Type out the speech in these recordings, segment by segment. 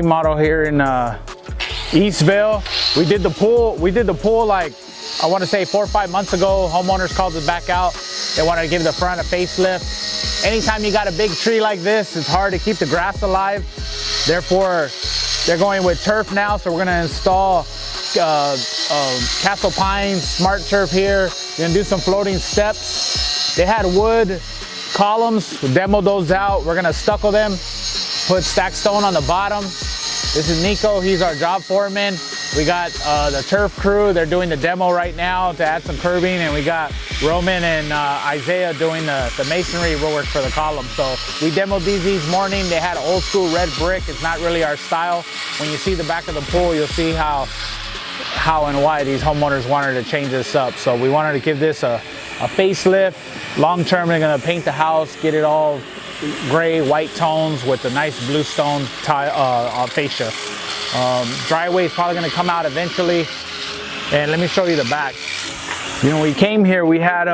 remodel here in Eastville. We did the pool like, I want to say 4 or 5 months ago. Homeowners called us back out. They wanted to give the front a facelift. Anytime you got a big tree like this, it's hard to keep the grass alive. Therefore, they're going with turf now. So we're gonna install Castle Pines Smart Turf here. We're gonna do some floating steps. They had wood columns, we demoed those out. We're gonna stucco them, put stack stone on the bottom. This is Nico, he's our job foreman. We got the turf crew, they're doing the demo right now to add some curbing, and we got Roman and Isaiah doing the masonry work for the column. So we demoed these morning. They had old school red brick. It's not really our style. When you see the back of the pool, you'll see how and why these homeowners wanted to change this up. So we wanted to give this a facelift. Long term, they're gonna paint the house, get it all gray, white tones with a nice blue stone fascia. Driveway is probably gonna come out eventually. And let me show you the back. You know, when we came here, we had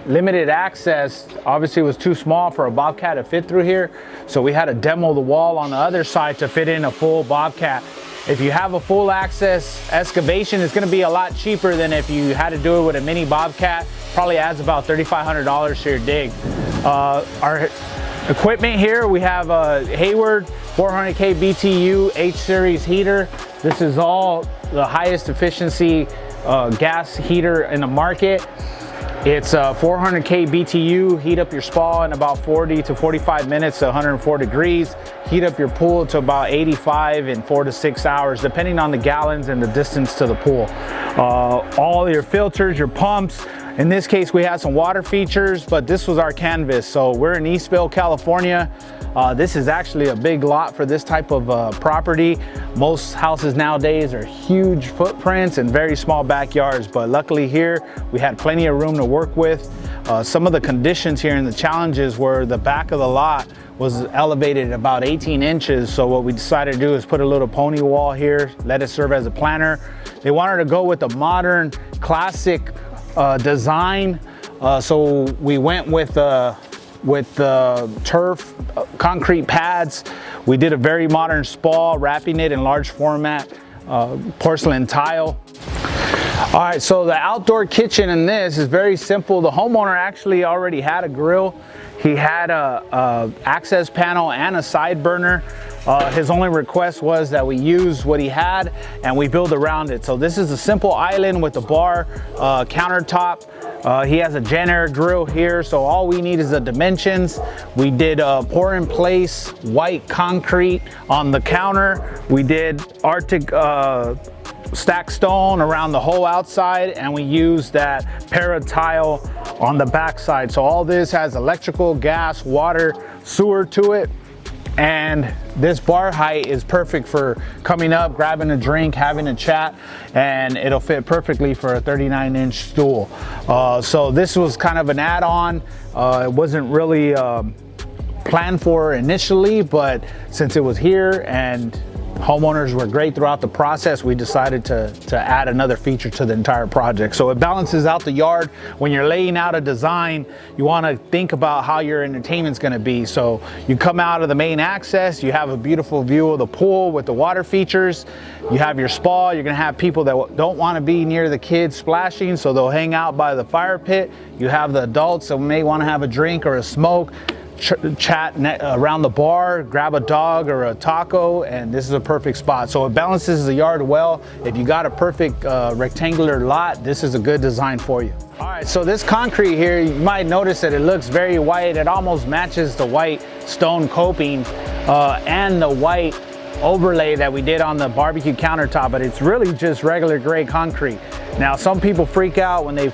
limited access. Obviously it was too small for a Bobcat to fit through here. So we had to demo the wall on the other side to fit in a full Bobcat. If you have a full access excavation, it's gonna be a lot cheaper than if you had to do it with a mini Bobcat. Probably adds about $3,500 to your dig. Our equipment here, we have a Hayward 400K BTU H-Series heater. This is all the highest efficiency gas heater in the market. It's 400K BTU, heat up your spa in about 40 to 45 minutes to 104 degrees. Heat up your pool to about 85 in 4 to 6 hours, depending on the gallons and the distance to the pool. All your filters, your pumps. In this case, we had some water features, but this was our canvas. So we're in Eastville, California. This is actually a big lot for this type of property. Most houses nowadays are huge footprints and very small backyards, but luckily here we had plenty of room to work with. Some of the conditions here and the challenges were the back of the lot was elevated about 18 inches. So what we decided to do is put a little pony wall here, let it serve as a planter. They wanted to go with a modern, classic design. So we went with the turf concrete pads. We did a very modern spa, wrapping it in large format porcelain tile. All right, so the outdoor kitchen in this is very simple. The homeowner actually already had a grill. He had a access panel and a side burner. His only request was that we use what he had and we build around it. So this is a simple island with a bar countertop. He has a Gen-Air grill here, so all we need is the dimensions. We did pour in place white concrete on the counter. We did Arctic stack stone around the whole outside, and we used that para tile on the back side. So all this has electrical, gas, water, sewer to it. And this bar height is perfect for coming up, grabbing a drink, having a chat, and it'll fit perfectly for a 39-inch stool. So this was kind of an add-on. It wasn't really planned for initially, but since it was here and homeowners were great throughout the process, we decided to add another feature to the entire project. So it balances out the yard. When you're laying out a design, you want to think about how your entertainment's going to be. So you come out of the main access, you have a beautiful view of the pool with the water features. You have your spa. You're going to have people that don't want to be near the kids splashing, so they'll hang out by the fire pit. You have the adults that may want to have a drink or a smoke, chat around the bar, grab a dog or a taco, and this is a perfect spot. So it balances the yard well. If you got a perfect rectangular lot, this is a good design for you. All right, so this concrete here, you might notice that it looks very white. It almost matches the white stone coping and the white overlay that we did on the barbecue countertop, but it's really just regular gray concrete. Now, some people freak out when they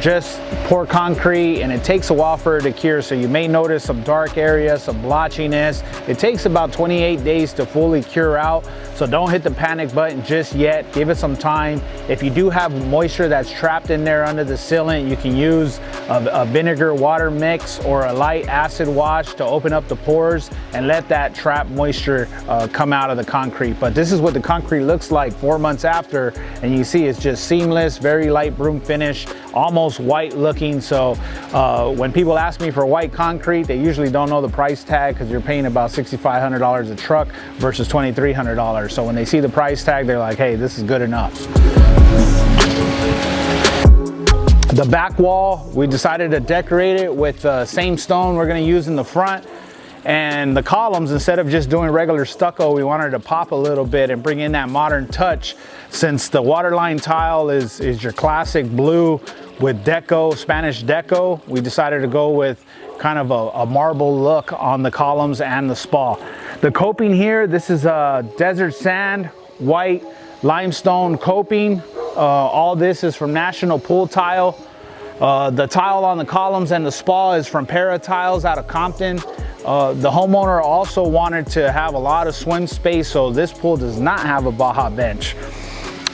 just pour concrete and it takes a while for it to cure, so you may notice some dark areas, some blotchiness. It takes about 28 days to fully cure out, So don't hit the panic button just yet. Give it some time. If you do have moisture that's trapped in there under the sealant, you can use a vinegar water mix or a light acid wash to open up the pores and let that trapped moisture come out of the concrete. But this is what the concrete looks like 4 months after, and you see it's just seamless, very light broom finish, almost white looking. So when people ask me for white concrete, they usually don't know the price tag because you're paying about $6,500 a truck versus $2,300. So when they see the price tag, they're like, hey, this is good enough. The back wall, we decided to decorate it with the same stone we're going to use in the front. And the columns, instead of just doing regular stucco, we wanted to pop a little bit and bring in that modern touch. Since the waterline tile is your classic blue with deco, Spanish deco, we decided to go with kind of a marble look on the columns and the spa. The coping here, this is a desert sand, white limestone coping. All this is from National Pool Tile. The tile on the columns and the spa is from Para Tiles out of Compton. The homeowner also wanted to have a lot of swim space, so this pool does not have a Baja bench.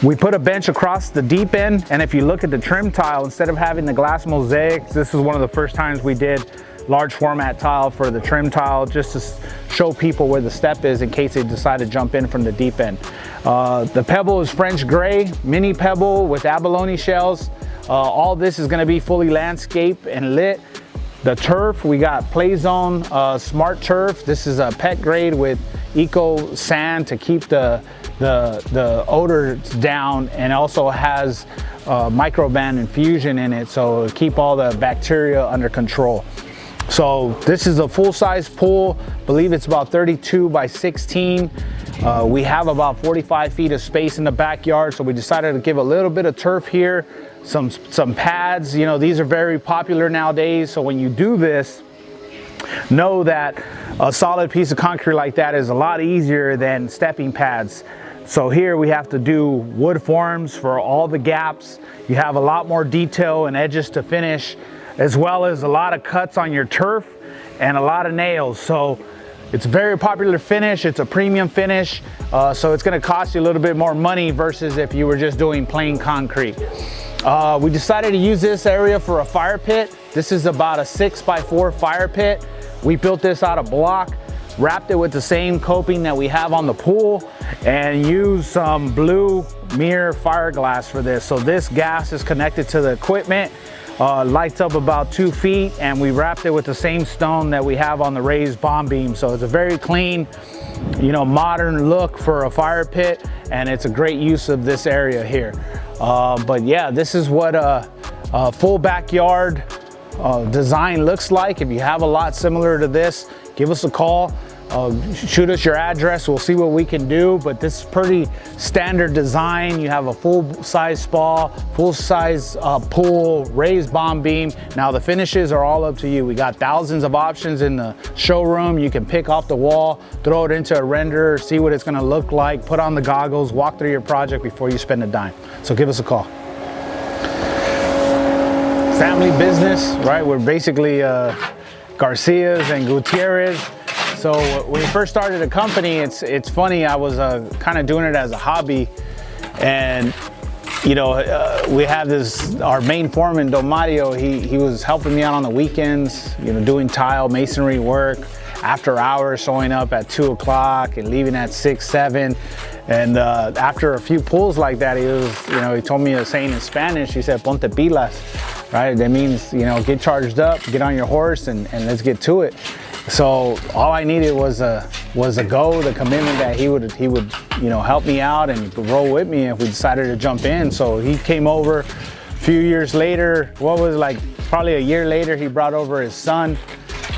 We put a bench across the deep end, and if you look at the trim tile, instead of having the glass mosaics, this is one of the first times we did large format tile for the trim tile, just to show people where the step is in case they decide to jump in from the deep end. The pebble is French gray, mini pebble with abalone shells. All this is going to be fully landscaped and lit. The turf, we got PlayZone Smart Turf. This is a pet grade with eco sand to keep the odor down, and also has microban infusion in it, so it'll keep all the bacteria under control. So this is a full-size pool. I believe it's about 32 by 16. We have about 45 feet of space in the backyard, so we decided to give a little bit of turf here, some pads. You know, these are very popular nowadays, so when you do this, know that a solid piece of concrete like that is a lot easier than stepping pads. So here we have to do wood forms for all the gaps. You have a lot more detail and edges to finish, as well as a lot of cuts on your turf and a lot of nails. So it's a very popular finish. It's a premium finish. So it's gonna cost you a little bit more money versus if you were just doing plain concrete. We decided to use this area for a fire pit. This is about a 6x4 fire pit. We built this out of block, wrapped it with the same coping that we have on the pool, and used some blue mirror fiberglass for this. So this gas is connected to the equipment. Lights up about 2 feet, and we wrapped it with the same stone that we have on the raised bomb beam. So it's a very clean, you know, modern look for a fire pit, and it's a great use of this area here. But yeah, this is what a full backyard design looks like. If you have a lot similar to this, give us a call. Shoot us your address, we'll see what we can do, but this is pretty standard design. You have a full-size spa, full-size pool, raised bomb beam. Now the finishes are all up to you. We got thousands of options in the showroom. You can pick off the wall, throw it into a renderer, see what it's gonna look like, put on the goggles, walk through your project before you spend a dime. So give us a call. Family business, right? We're basically Garcias and Gutierrez. So when we first started the company, it's funny, I was kind of doing it as a hobby, and you know, we have our main foreman, Don Mario, he was helping me out on the weekends, you know, doing tile, masonry work, after hours, showing up at 2 o'clock and leaving at 6, 7. And after a few pulls like that, he told me a saying in Spanish. He said, ponte pilas, right? That means, you know, get charged up, get on your horse, and let's get to it. So all I needed was a go, the commitment that he would you know, help me out and roll with me if we decided to jump in. So he came over a few years later. What was it, like probably a year later, he brought over his son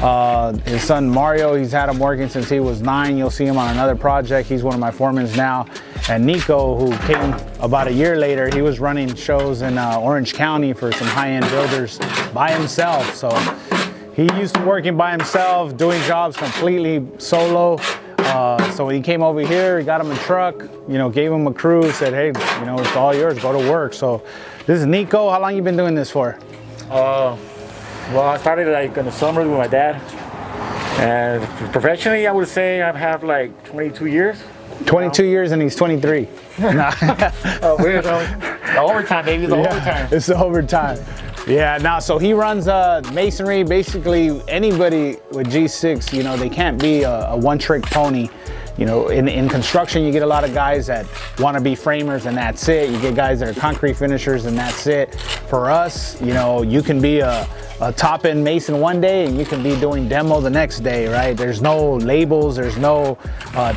Mario. He's had him working since he was 9. You'll see him on another project. He's one of my foremans now. And Nico, who came about a year later, he was running shows in Orange County for some high-end builders by himself. So he used to working by himself, doing jobs completely solo. So when he came over here, he got him a truck, you know, gave him a crew, said, hey, you know, it's all yours, go to work. So this is Nico. How long you been doing this for? Well, I started like in the summer with my dad. And professionally, I would say I have like 22 years. 22 years and he's 23. Nah. Oh, weird. The overtime, baby. The overtime. It's the overtime. Yeah, now, so he runs masonry. Basically, anybody with G6, you know, they can't be a one-trick pony. You know, in construction, you get a lot of guys that want to be framers and that's it. You get guys that are concrete finishers and that's it. For us, you know, you can be a top-end mason one day and you can be doing demo the next day, right? There's no labels, there's no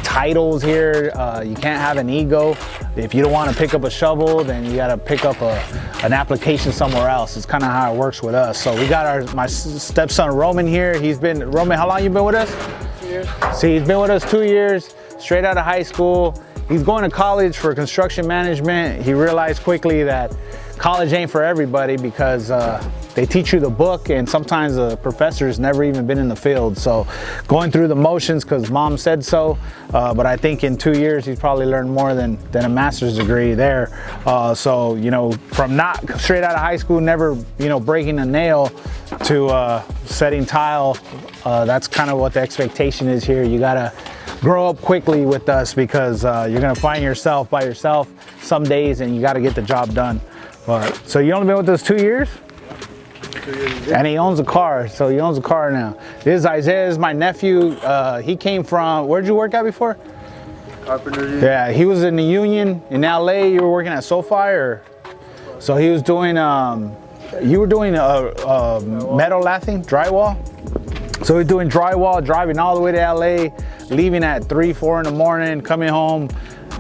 titles here. You can't have an ego. If you don't want to pick up a shovel, then you got to pick up an application somewhere else. It's kind of how it works with us. So we got my stepson Roman here. Roman, how long you been with us? 2 years. See, he's been with us 2 years, straight out of high school. He's going to college for construction management. He realized quickly that college ain't for everybody because they teach you the book and sometimes the professor's never even been in the field. So going through the motions because mom said so, but I think in 2 years he's probably learned more than a master's degree there. So, you know, from not straight out of high school, never, you know, breaking a nail to setting tile, that's kind of what the expectation is here. You gotta grow up quickly with us because you're gonna find yourself by yourself some days and you gotta get the job done. But, so you only been with us 2 years? 2 years. And he owns a car, so he owns a car now. This is Isaiah, is my nephew. He came from, where'd you work at before? Carpenter. Yeah, he was in the union in LA. You were working at SoFi, or? So he was doing, you were doing metal lathing, drywall? So he's doing drywall, driving all the way to LA, leaving at 3, 4 in the morning, coming home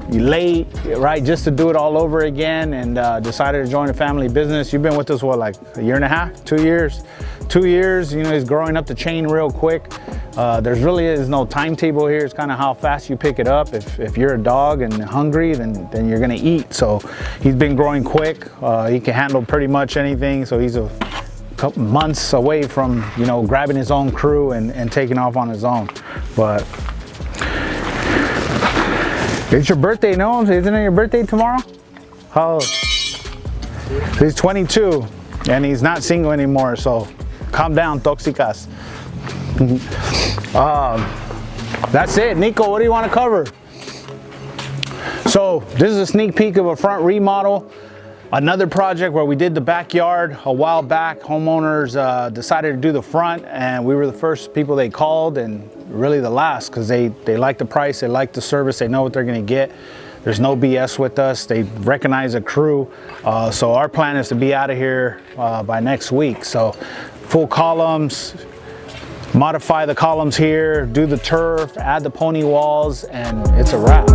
late, right, just to do it all over again, and decided to join a family business. You've been with us, what, like a year and a half, 2 years? 2 years, you know, he's growing up the chain real quick. There's really is no timetable here. It's kind of how fast you pick it up. If you're a dog and hungry, then you're gonna eat. So he's been growing quick. He can handle pretty much anything. So he's a couple months away from, you know, grabbing his own crew and taking off on his own. But it's your birthday, no? Isn't it your birthday tomorrow? How old? He's 22 and he's not single anymore, so calm down, toxicas. That's it. Nico, what do you want to cover? So this is a sneak peek of a front remodel. Another project where we did the backyard a while back. Homeowners decided to do the front, and we were the first people they called, and really the last, because they like the price, they like the service, they know what they're going to get. There's no BS with us. They recognize a crew. So our plan is to be out of here by next week. So full columns, modify the columns here, do the turf, add the pony walls, and it's a wrap.